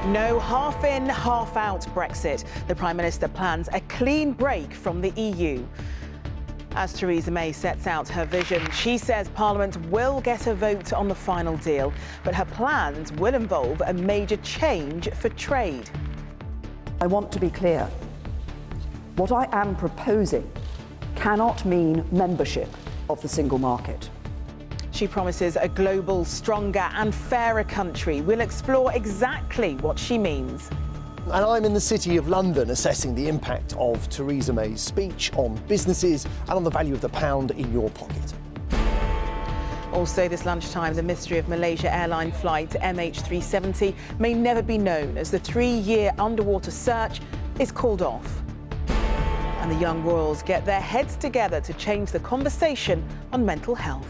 No half in, half out Brexit. The Prime Minister plans a clean break from the EU. As Theresa May sets out her vision, she says Parliament will get a vote on the final deal, but her plans will involve a major change for trade. I want to be clear. What I am proposing cannot mean membership of the single market. She promises a global, stronger and fairer country. We'll explore exactly what she means. And I'm in the City of London assessing the impact of Theresa May's speech on businesses and on the value of the pound in your pocket. Also this lunchtime, the mystery of Malaysia airline flight MH370 may never be known as the 3-year underwater search is called off. And the young royals get their heads together to change the conversation on mental health.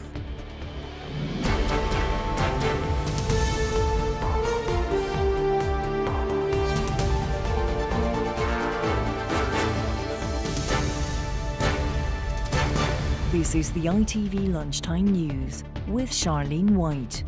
This is the ITV Lunchtime News with Charlene White.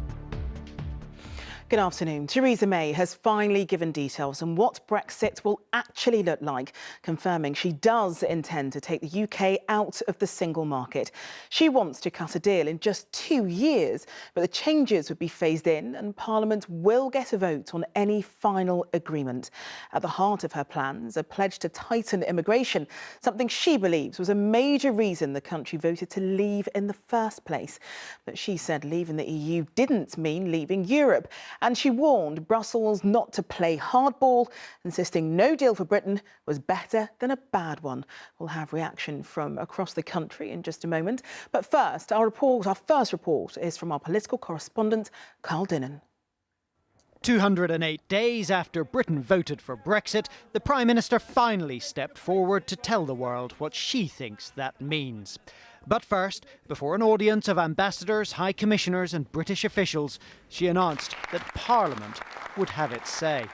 Good afternoon. Theresa May has finally given details on what Brexit will actually look like, confirming she does intend to take the UK out of the single market. She wants to cut a deal in just 2 years, but the changes would be phased in and Parliament will get a vote on any final agreement. At the heart of her plans, a pledge to tighten immigration, something she believes was a major reason the country voted to leave in the first place. But she said leaving the EU didn't mean leaving Europe. And she warned Brussels not to play hardball, insisting no deal for Britain was better than a bad one. We'll have reaction from across the country in just a moment. But first, our first report is from our political correspondent, Carl Dinnan. 208 days after Britain voted for Brexit, the Prime Minister finally stepped forward to tell the world what she thinks that means. But first, before an audience of ambassadors, high commissioners and British officials, she announced that Parliament would have its say.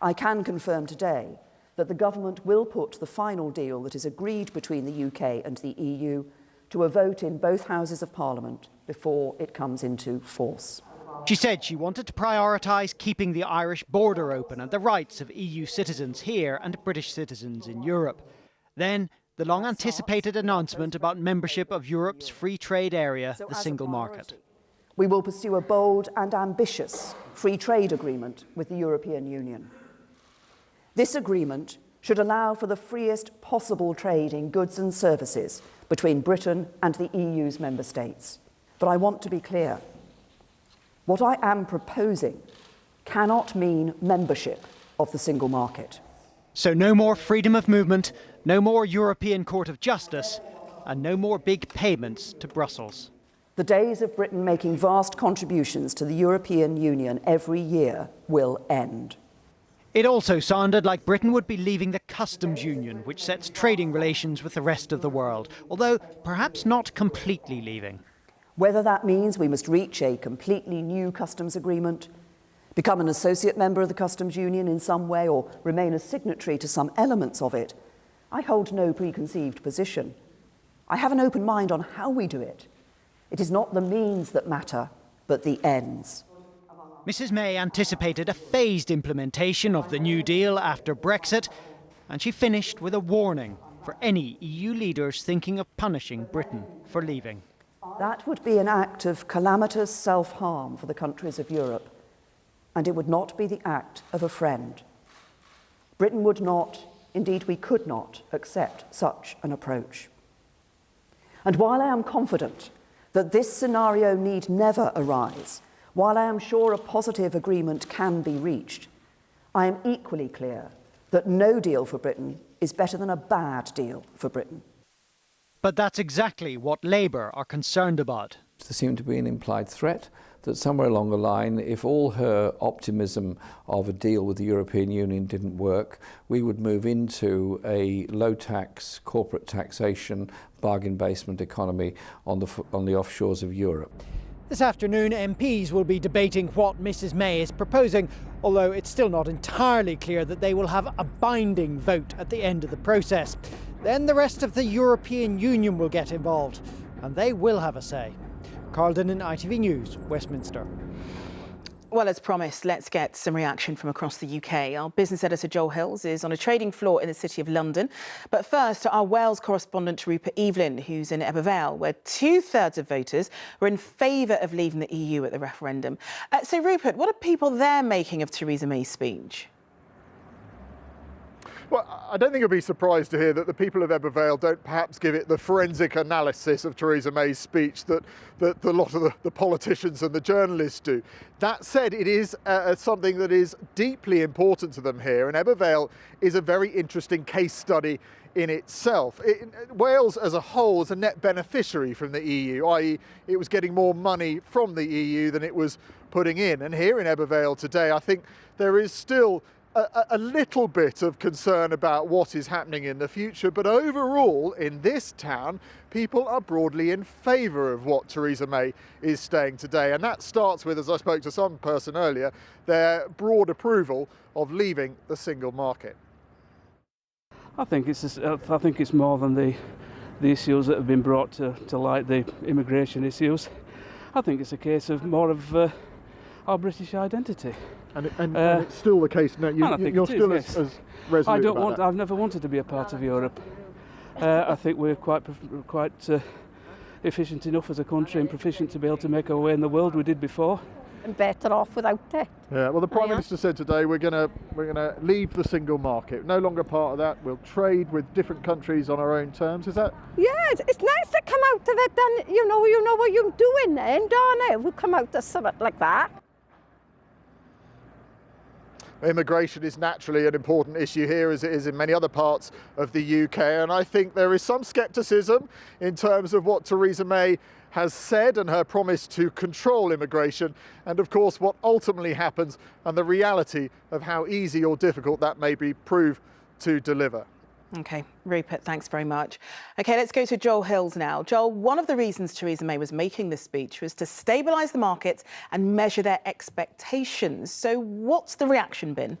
I can confirm today that the government will put the final deal that is agreed between the UK and the EU to a vote in both Houses of Parliament before it comes into force. She said she wanted to prioritise keeping the Irish border open and the rights of EU citizens here and British citizens in Europe. Then, the long-anticipated announcement about membership of Europe's free trade area, the single market. We will pursue a bold and ambitious free trade agreement with the European Union. This agreement should allow for the freest possible trade in goods and services between Britain and the EU's member states. But I want to be clear. What I am proposing cannot mean membership of the single market. So no more freedom of movement, no more European Court of Justice, and no more big payments to Brussels. The days of Britain making vast contributions to the European Union every year will end. It also sounded like Britain would be leaving the customs union, which sets trading relations with the rest of the world, although perhaps not completely leaving. Whether that means we must reach a completely new customs agreement, become an associate member of the customs union in some way, or remain a signatory to some elements of it, I hold no preconceived position. I have an open mind on how we do it. It is not the means that matter, but the ends. Mrs May anticipated a phased implementation of the New Deal after Brexit, and she finished with a warning for any EU leaders thinking of punishing Britain for leaving. That would be an act of calamitous self-harm for the countries of Europe, and it would not be the act of a friend. Britain would not, indeed we could not, accept such an approach. And while I am confident that this scenario need never arise, while I am sure a positive agreement can be reached, I am equally clear that no deal for Britain is better than a bad deal for Britain. But that's exactly what Labour are concerned about. There seemed to be an implied threat that somewhere along the line, if all her optimism of a deal with the European Union didn't work, we would move into a low-tax corporate taxation bargain basement economy on the offshores of Europe. This afternoon, MPs will be debating what Mrs May is proposing, although it's still not entirely clear that they will have a binding vote at the end of the process. Then the rest of the European Union will get involved, and they will have a say. Carl Dinnan, ITV News, Westminster. Well, as promised, let's get some reaction from across the UK. Our business editor Joel Hills is on a trading floor in the City of London. But first, our Wales correspondent Rupert Evelyn, who's in Vale, where 2/3 of voters were in favour of leaving the EU at the referendum. So, Rupert, what are people there making of Theresa May's speech? Well, I don't think you'll be surprised to hear that the people of Vale don't perhaps give it the forensic analysis of Theresa May's speech that a lot of the politicians and the journalists do. That said, it is something that is deeply important to them here, and Vale is a very interesting case study in itself. Wales as a whole is a net beneficiary from the EU, i.e. it was getting more money from the EU than it was putting in. And here in Vale today, I think there is still a little bit of concern about what is happening in the future, but overall in this town people are broadly in favour of what Theresa May is saying today, and that starts with, as I spoke to some person earlier, their broad approval of leaving the single market. I think it's more than the issues that have been brought to light, the immigration issues. I think it's a case of more of our British identity. And it's still the case now. You're still as resolute about that. I've never wanted to be a part of Europe. I think we're quite efficient enough as a country and proficient to be able to make our way in the world. We did before. And better off without it. Yeah. Well, the Prime Minister said today we're gonna leave the single market. No longer part of that. We'll trade with different countries on our own terms. Is that? Yeah, it's nice to come out of it. Then you know what you're doing then, don't it? We come out of something like that. Immigration is naturally an important issue here, as it is in many other parts of the UK, and I think there is some scepticism in terms of what Theresa May has said and her promise to control immigration, and of course what ultimately happens and the reality of how easy or difficult that may be prove to deliver. OK, Rupert, thanks very much. OK, let's go to Joel Hills now. Joel, one of the reasons Theresa May was making this speech was to stabilise the markets and measure their expectations. So what's the reaction been?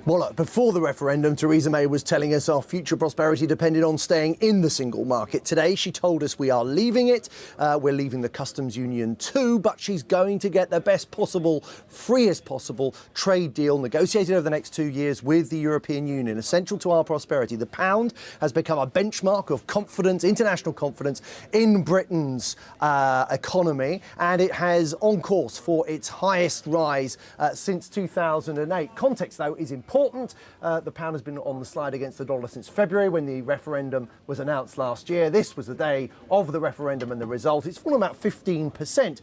Well, look, before the referendum, Theresa May was telling us our future prosperity depended on staying in the single market. Today, she told us we are leaving it. We're leaving the customs union too, but she's going to get the best possible, freest possible trade deal negotiated over the next 2 years with the European Union. Essential to our prosperity, the pound has become a benchmark of confidence, international confidence in Britain's economy, and it has on course for its highest rise since 2008. Context, though, is important. The pound has been on the slide against the dollar since February, when the referendum was announced last year. This was the day of the referendum and the result. It's fallen about 15%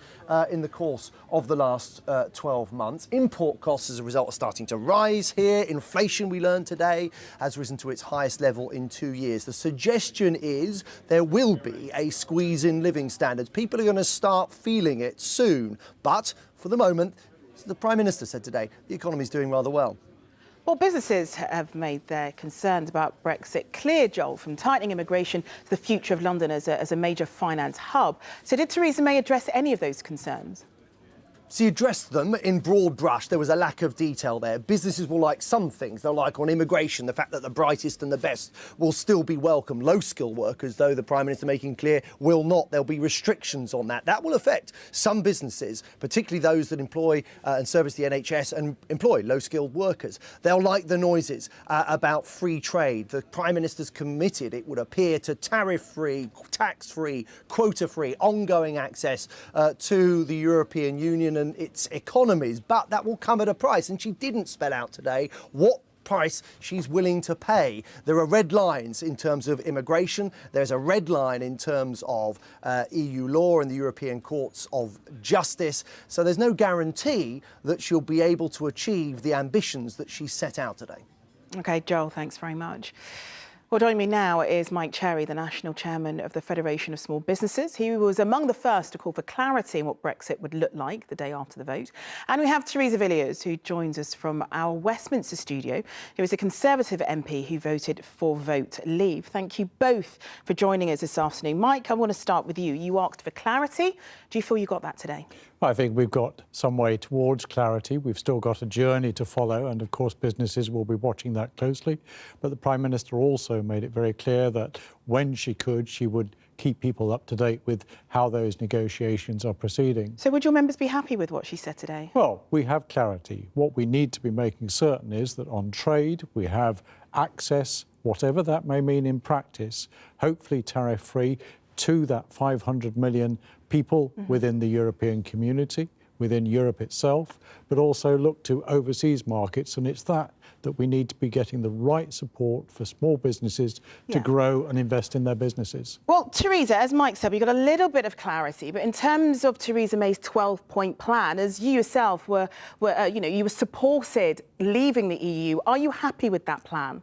in the course of the last 12 months. Import costs as a result are starting to rise here. Inflation, we learned today, has risen to its highest level in 2 years. The suggestion is there will be a squeeze in living standards. People are going to start feeling it soon. But for the moment, as the Prime Minister said today, the economy is doing rather well. Well, businesses have made their concerns about Brexit clear, Joel, from tightening immigration to the future of London as a major finance hub. So did Theresa May address any of those concerns? She addressed them in broad brush. There was a lack of detail there. Businesses will like some things. They'll like on immigration, the fact that the brightest and the best will still be welcome. Low-skilled workers, though, the Prime Minister making clear, will not. There'll be restrictions on that. That will affect some businesses, particularly those that employ and service the NHS and employ low-skilled workers. They'll like the noises about free trade. The Prime Minister's committed, it would appear, to tariff-free, tax-free, quota-free, ongoing access to the European Union and its economies, but that will come at a price, and she didn't spell out today what price she's willing to pay. There are red lines in terms of immigration. There's a red line in terms of EU law and the European Courts of Justice. So there's no guarantee that she'll be able to achieve the ambitions that she set out today. OK, Joel, thanks very much. Well, joining me now is Mike Cherry, the National Chairman of the Federation of Small Businesses. He was among the first to call for clarity in what Brexit would look like the day after the vote. And we have Theresa Villiers, who joins us from our Westminster studio, who is a Conservative MP who voted for vote leave. Thank you both for joining us this afternoon. Mike, I want to start with you. You asked for clarity. Do you feel you got that today? I think we've got some way towards clarity. We've still got a journey to follow, and of course businesses will be watching that closely. But the Prime Minister also made it very clear that when she could, she would keep people up to date with how those negotiations are proceeding. So would your members be happy with what she said today? Well, we have clarity. What we need to be making certain is that on trade we have access, whatever that may mean in practice, hopefully tariff-free, to that 500 million people within the European community, within Europe itself, but also look to overseas markets. And it's that we need to be getting the right support for small businesses to grow and invest in their businesses. Well, Theresa, as Mike said, we got a little bit of clarity, but in terms of Theresa May's 12-point plan, as you yourself were supported leaving the EU, are you happy with that plan?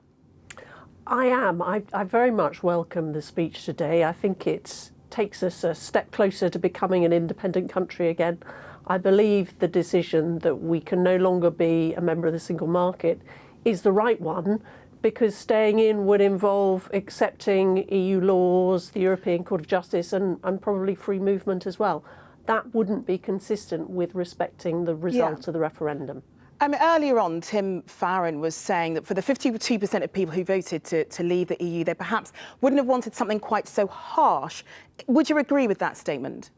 I am. I very much welcome the speech today. I think it takes us a step closer to becoming an independent country again. I believe the decision that we can no longer be a member of the single market is the right one, because staying in would involve accepting EU laws, the European Court of Justice, and probably free movement as well. That wouldn't be consistent with respecting the result of the referendum. Earlier on, Tim Farron was saying that for the 52% of people who voted to leave the EU, they perhaps wouldn't have wanted something quite so harsh. Would you agree with that statement?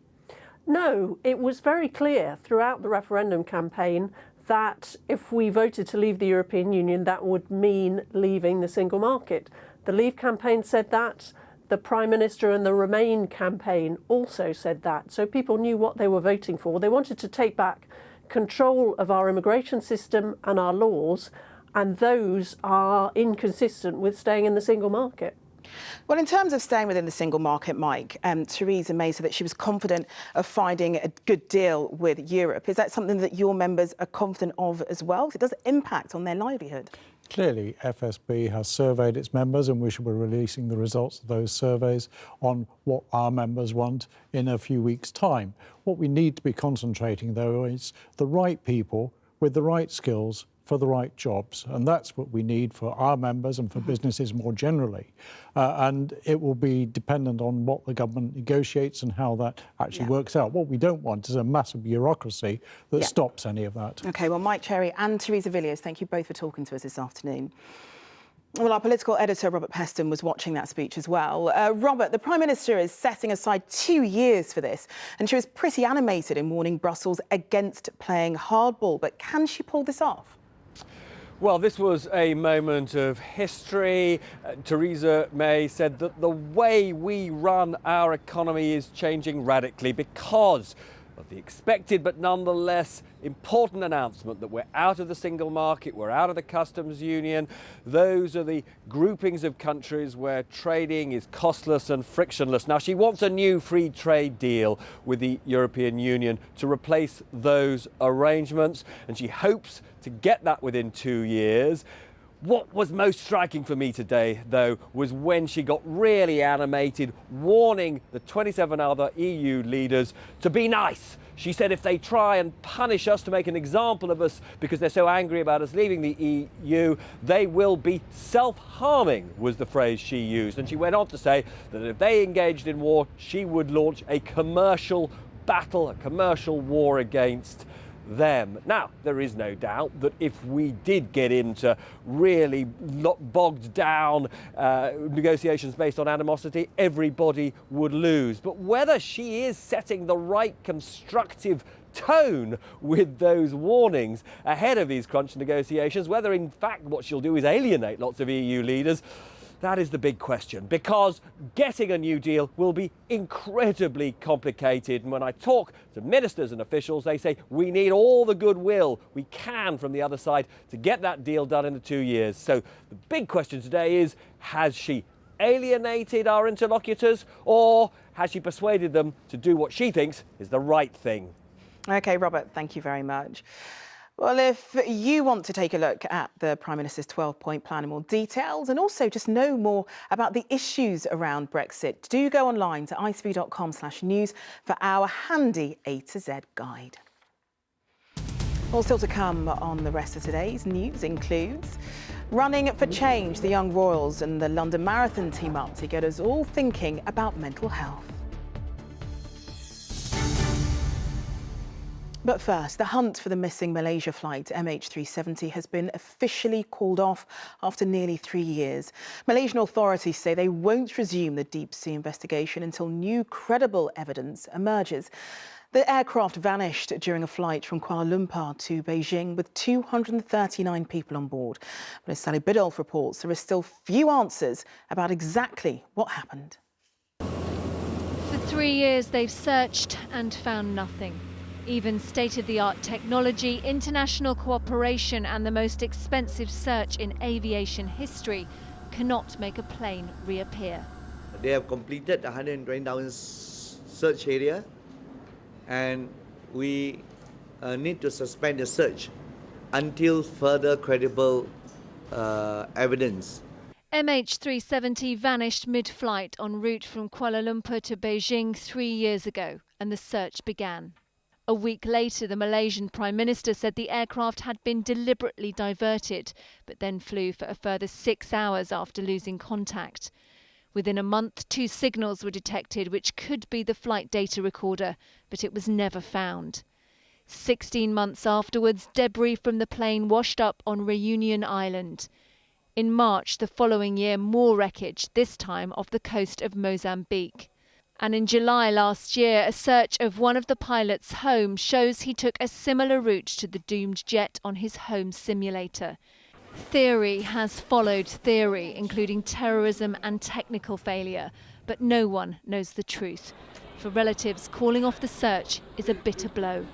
No, it was very clear throughout the referendum campaign that if we voted to leave the European Union, that would mean leaving the single market. The Leave campaign said that. The Prime Minister and the Remain campaign also said that. So people knew what they were voting for. They wanted to take back control of our immigration system and our laws, and those are inconsistent with staying in the single market. Well, in terms of staying within the single market, Mike, Theresa May said that she was confident of finding a good deal with Europe. Is that something that your members are confident of as well? It does impact on their livelihood. Clearly, FSB has surveyed its members, and we should be releasing the results of those surveys on what our members want in a few weeks' time. What we need to be concentrating, though, is the right people with the right skills for the right jobs, and that's what we need for our members and for businesses more generally. And it will be dependent on what the government negotiates and how that actually works out. What we don't want is a massive bureaucracy that stops any of that. OK, well, Mike Cherry and Theresa Villiers, thank you both for talking to us this afternoon. Well, our political editor, Robert Peston, was watching that speech as well. Robert, the Prime Minister is setting aside 2 years for this, and she was pretty animated in warning Brussels against playing hardball. But can she pull this off? Well, this was a moment of history. Theresa May said that the way we run our economy is changing radically because of the expected but nonetheless important announcement that we're out of the single market, we're out of the customs union. Those are the groupings of countries where trading is costless and frictionless. Now, she wants a new free trade deal with the European Union to replace those arrangements, and she hopes to get that within 2 years. What was most striking for me today, though, was when she got really animated, warning the 27 other EU leaders to be nice. She said if they try and punish us to make an example of us because they're so angry about us leaving the EU, they will be self-harming, was the phrase she used. And she went on to say that if they engaged in war, she would launch a commercial battle, a commercial war against them. Now, there is no doubt that if we did get into really bogged down negotiations based on animosity, everybody would lose. But whether she is setting the right constructive tone with those warnings ahead of these crunch negotiations, whether in fact what she'll do is alienate lots of EU leaders, that is the big question, because getting a new deal will be incredibly complicated. And when I talk to ministers and officials, they say we need all the goodwill we can from the other side to get that deal done in the 2 years. So the big question today is, has she alienated our interlocutors, or has she persuaded them to do what she thinks is the right thing? OK, Robert, thank you very much. Well, if you want to take a look at the Prime Minister's 12-point plan in more details and also just know more about the issues around Brexit, do go online to itv.com/news for our handy A to Z guide. All still to come on the rest of today's news includes running for change. The Young Royals and the London Marathon team up to get us all thinking about mental health. But first, the hunt for the missing Malaysia flight MH370 has been officially called off after nearly 3 years. Malaysian authorities say they won't resume the deep-sea investigation until new credible evidence emerges. The aircraft vanished during a flight from Kuala Lumpur to Beijing with 239 people on board. But as Sally Biddulph reports, there are still few answers about exactly what happened. For 3 years, they've searched and found nothing. Even state-of-the-art technology, international cooperation and the most expensive search in aviation history cannot make a plane reappear. They have completed 120,000 search area, and we need to suspend the search until further credible evidence. MH370 vanished mid-flight en route from Kuala Lumpur to Beijing 3 years ago, and the search began. A week later, the Malaysian Prime Minister said the aircraft had been deliberately diverted, but then flew for a further 6 hours after losing contact. Within a month, 2 signals were detected, which could be the flight data recorder, but it was never found. 16 months afterwards, debris from the plane washed up on Reunion Island. In March the following year, more wreckage, this time off the coast of Mozambique. And in July last year, a search of one of the pilot's home shows he took a similar route to the doomed jet on his home simulator. Theory has followed theory, including terrorism and technical failure, but no one knows the truth. For relatives, calling off the search is a bitter blow.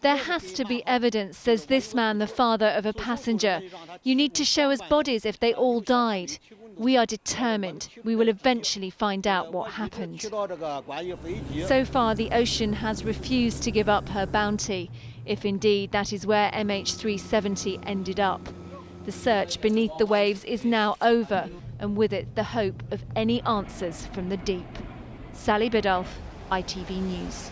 There has to be evidence, says this man, the father of a passenger. You need to show us bodies if they all died. We are determined. We will eventually find out what happened. So far, the ocean has refused to give up her bounty, if indeed that is where MH370 ended up. The search beneath the waves is now over, and with it the hope of any answers from the deep. Sally Biddulph, ITV News.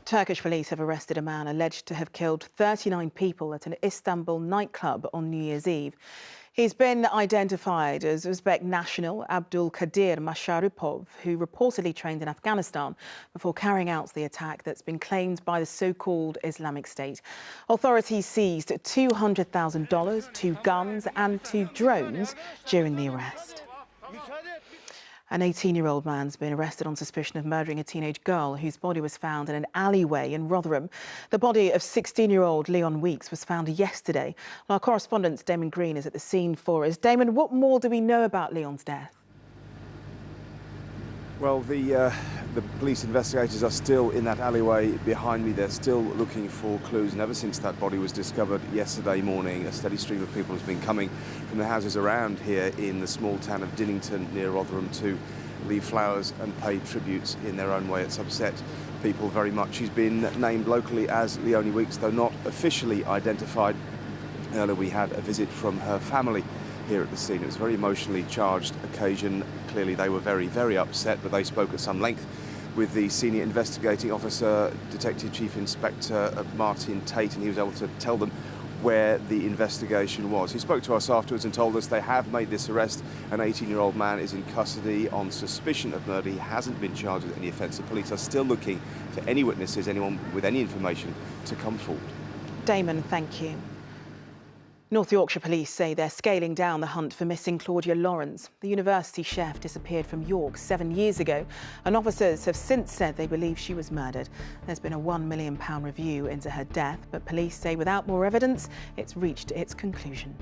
Turkish police have arrested a man alleged to have killed 39 people at an Istanbul nightclub on New Year's Eve. He's been identified as Uzbek national Abdul Kadir Masharipov, who reportedly trained in Afghanistan before carrying out the attack that's been claimed by the so-called Islamic State. Authorities seized $200,000, 2 guns and 2 drones during the arrest. An 18-year-old man's been arrested on suspicion of murdering a teenage girl whose body was found in an alleyway in Rotherham. The body of 16-year-old Leon Weeks was found yesterday. Our correspondent Damon Green is at the scene for us. Damon, what more do we know about Leon's death? Well, the police investigators are still in that alleyway behind me. They're still looking for clues, and ever since that body was discovered yesterday morning, a steady stream of people has been coming from the houses around here in the small town of Dinnington near Rotherham to leave flowers and pay tributes in their own way. It's upset people very much. She's been named locally as Leonie Weeks, though not officially identified. Earlier we had a visit from her family here at the scene. It was a very emotionally charged occasion. Clearly they were very, very upset, but they spoke at some length with the senior investigating officer, Detective Chief Inspector Martin Tate, and he was able to tell them where the investigation was. He spoke to us afterwards and told us they have made this arrest. An 18-year-old man is in custody on suspicion of murder. He hasn't been charged with any offence. The police are still looking for any witnesses, anyone with any information, to come forward. Damon, thank you. North Yorkshire police say they're scaling down the hunt for missing Claudia Lawrence. The university chef disappeared from York 7 years ago, and officers have since said they believe she was murdered. There's been a £1 million review into her death, but police say without more evidence, it's reached its conclusion.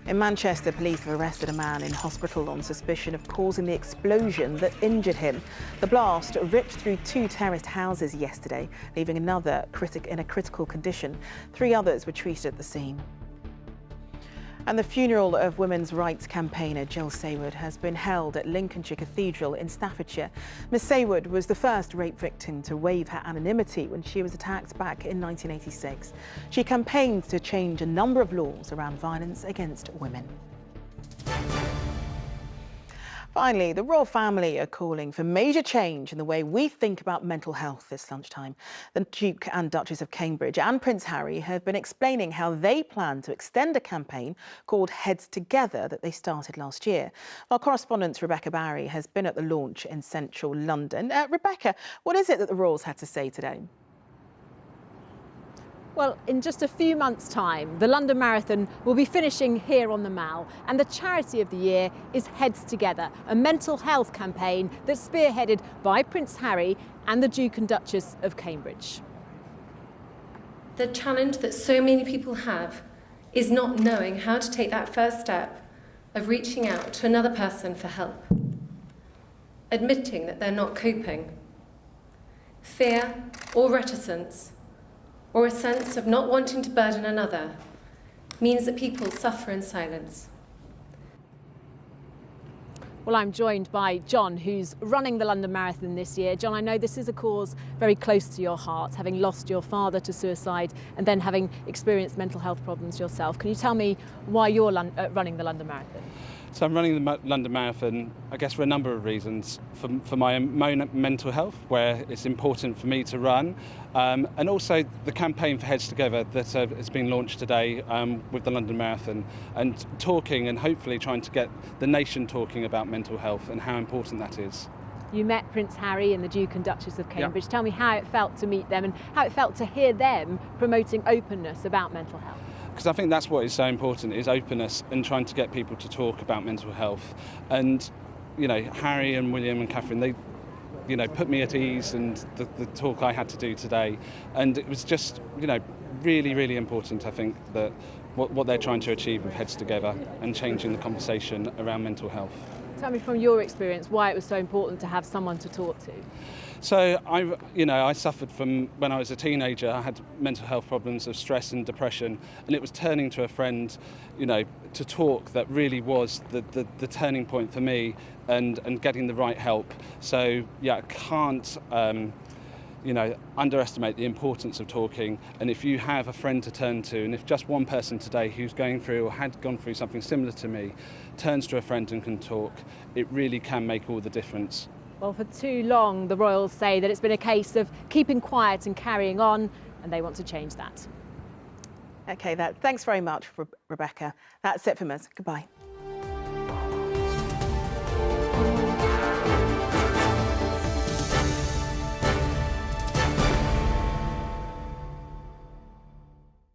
In Manchester, police have arrested a man in hospital on suspicion of causing the explosion that injured him. The blast ripped through 2 terraced houses yesterday, leaving another in a critical condition. 3 others were treated at the scene. And the funeral of women's rights campaigner Jill Saywood has been held at Lincolnshire Cathedral in Staffordshire. Miss Saywood was the first rape victim to waive her anonymity when she was attacked back in 1986. She campaigned to change a number of laws around violence against women. Finally, the royal family are calling for major change in the way we think about mental health this lunchtime. The Duke and Duchess of Cambridge and Prince Harry have been explaining how they plan to extend a campaign called Heads Together that they started last year. Our correspondent Rebecca Barry has been at the launch in central London. Rebecca, what is it that the royals had to say today? Well, in just a few months' time, the London Marathon will be finishing here on the Mall, and the charity of the year is Heads Together, a mental health campaign that's spearheaded by Prince Harry and the Duke and Duchess of Cambridge. The challenge that so many people have is not knowing how to take that first step of reaching out to another person for help, admitting that they're not coping. Fear or reticence, or a sense of not wanting to burden another, means that people suffer in silence. Well, I'm joined by John, who's running the London Marathon this year. John, I know this is a cause very close to your heart, having lost your father to suicide and then having experienced mental health problems yourself. Can you tell me why you're running the London Marathon? So I'm running the London Marathon, I guess, for a number of reasons. For my own mental health, where it's important for me to run, and also the campaign for Heads Together that has been launched today with the London Marathon, and talking and hopefully trying to get the nation talking about mental health and how important that is. You met Prince Harry and the Duke and Duchess of Cambridge. Yeah. Tell me how it felt to meet them and how it felt to hear them promoting openness about mental health. Because I think that's what is so important, is openness and trying to get people to talk about mental health. And, you know, Harry and William and Catherine, they, you know, put me at ease, and the talk I had to do today. And it was just, you know, really, really important, I think, that what they're trying to achieve with Heads Together and changing the conversation around mental health. Tell me from your experience why it was so important to have someone to talk to. So I suffered from, when I was a teenager, I had mental health problems of stress and depression, and it was turning to a friend, you know, to talk that really was the turning point for me, and getting the right help. So yeah, I can't underestimate the importance of talking. And if you have a friend to turn to, and if just one person today who's going through or had gone through something similar to me turns to a friend and can talk, it really can make all the difference. Well, for too long, the royals say that it's been a case of keeping quiet and carrying on, and they want to change that. OK, thanks very much, Rebecca. That's it from us. Goodbye.